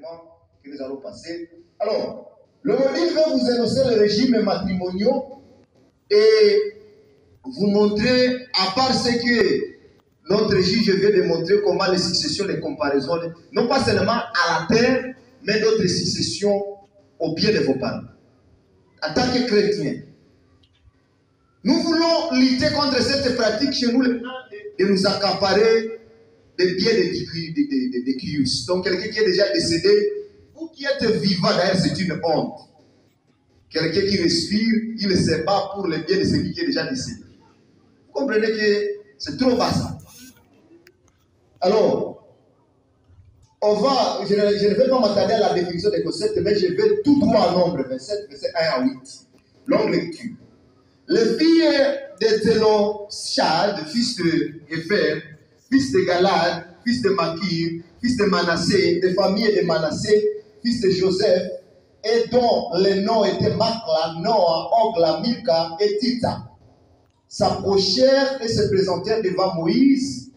enseignements que nous allons passer. Alors, le module va vous énoncer les régimes matrimoniaux et vous montrer, à part ce que notre juge vient de montrer, comment les successions, les comparaisons, non pas seulement à la terre, mais d'autres successions au bien de vos parents. En tant que chrétiens, nous voulons lutter contre cette pratique chez nous, de nous accaparer des biens de Kyrios. Donc, quelqu'un qui est déjà décédé, vous qui êtes vivant, d'ailleurs, c'est une honte. Quelqu'un qui respire, il ne se bat pour les biens de celui qui est déjà décédé. Vous comprenez que c'est trop bas ça. Alors, je ne vais pas m'attarder à la définition des concepts, mais je vais tout droit à nombre 27, verset 1 à 8. Longue lecture. Les filles de Zélophhad, fils de Hépher, fils de Galad, fils de Makir, fils de Manassé, des familles de Manassé, fils de Joseph, et dont les noms étaient Makla, Noah, Ogla, Milka et Tita, s'approchèrent et se présentèrent devant Moïse,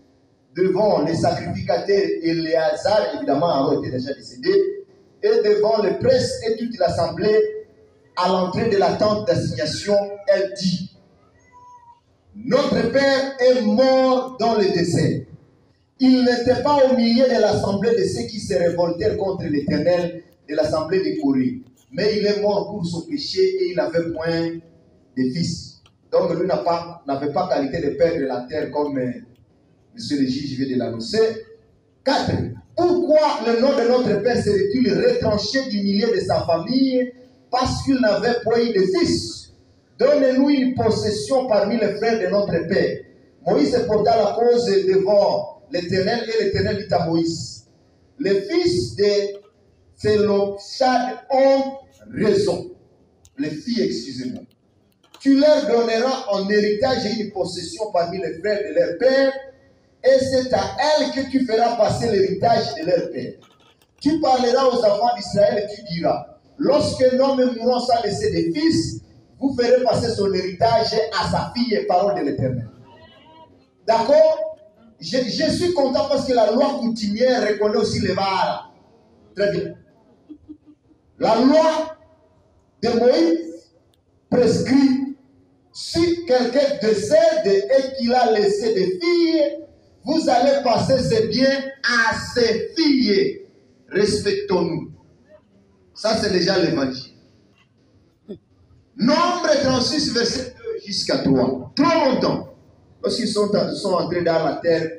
devant les sacrificateurs Éléazar, évidemment Aaron était déjà décédé, et devant le prince et toute l'assemblée. À l'entrée de la tente d'assignation, elle dit: notre père est mort dans le désert. Il n'était pas au milieu de l'assemblée de ceux qui se révoltèrent contre l'Éternel, de l'assemblée de Corée. Mais il est mort pour son péché et il n'avait point de fils. Donc lui n'avait pas qualité de père de la terre comme monsieur le juge vient de l'annoncer. 4. Pourquoi le nom de notre père serait-il retranché du milieu de sa famille? Parce qu'il n'avait point eu de fils. Donnez-nous une possession parmi les frères de notre père. Moïse porta la cause devant l'Éternel et l'Éternel dit à Moïse: les fils de Zélophhad ont raison. Les filles, excusez-moi. Tu leur donneras en héritage une possession parmi les frères de leur père, et c'est à elles que tu feras passer l'héritage de leur père. Tu parleras aux enfants d'Israël et tu diras: lorsqu'un homme mourant sans laisser de fils, vous ferez passer son héritage à sa fille, parole de l'Éternel. D'accord? Je suis content parce que la loi coutumière reconnaît aussi les varas. Très bien. La loi de Moïse prescrit: si quelqu'un décède et qu'il a laissé des filles, vous allez passer ses biens à ses filles. Respectons-nous. Ça, c'est déjà l'évangile. Nombre 36, verset 2 jusqu'à 3. Trop longtemps. Lorsqu'ils sont entrés dans la terre,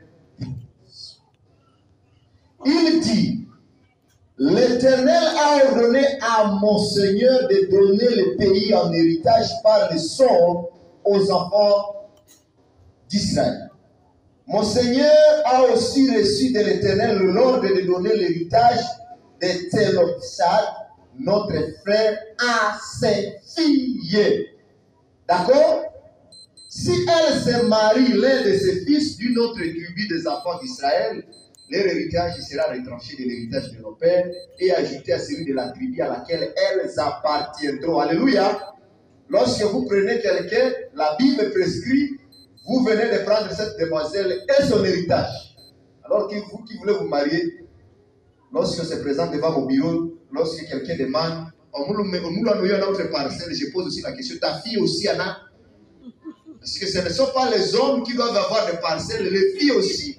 il dit: l'Éternel a ordonné à mon Seigneur de donner le pays en héritage par le sort aux enfants d'Israël. Mon Seigneur a aussi reçu de l'Éternel l'ordre de donner l'héritage de Zélophhad, notre frère, à ses filles. D'accord? Si elle se marie l'un de ses fils d'une autre tribu des enfants d'Israël, leur héritage sera retranché de l'héritage de nos pères et ajouté à celui de la tribu à laquelle elles appartiendront. Alléluia. Lorsque vous prenez quelqu'un, la Bible prescrit, vous venez de prendre cette demoiselle et son héritage. Alors que vous qui voulez vous marier, lorsque se présente devant mon bureau, lorsque quelqu'un demande, on nous notre parcelle, je pose aussi la question: ta fille aussi en a? Parce que ce ne sont pas les hommes qui doivent avoir des parcelles, les filles aussi.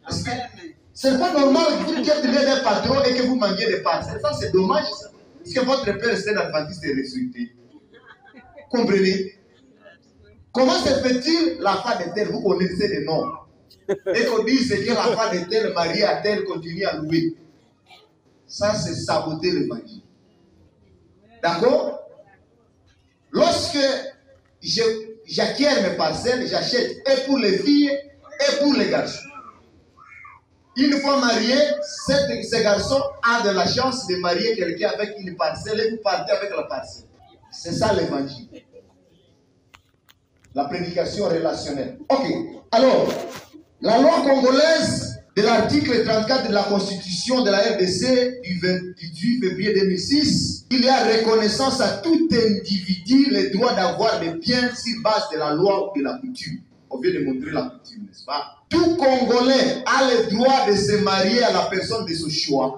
Ce n'est pas normal que vous êtes des patrons et que vous manquiez des parcelles. Ça, c'est dommage. Ça. Parce que votre père est un adventiste et ressuscité. Comprenez? Comment se fait-il la femme de tel? Vous connaissez les noms. Et qu'on dise que la femme de tel, mariée à tel, continue à louer. Ça, c'est saboter l'évangile. D'accord? Lorsque j'acquiers mes parcelles, j'achète et pour les filles et pour les garçons. Une fois marié, ce garçon a de la chance de marier quelqu'un avec une parcelle et vous partez avec la parcelle. C'est ça l'évangile. La prédication relationnelle. Ok. Alors, la loi congolaise de l'article 34 de la Constitution de la RDC du 28 février 2006, il y a reconnaissance à tout individu le droit d'avoir des biens sur base de la loi ou de la coutume. On vient de montrer la coutume, n'est-ce pas? Tout Congolais a le droit de se marier à la personne de son choix.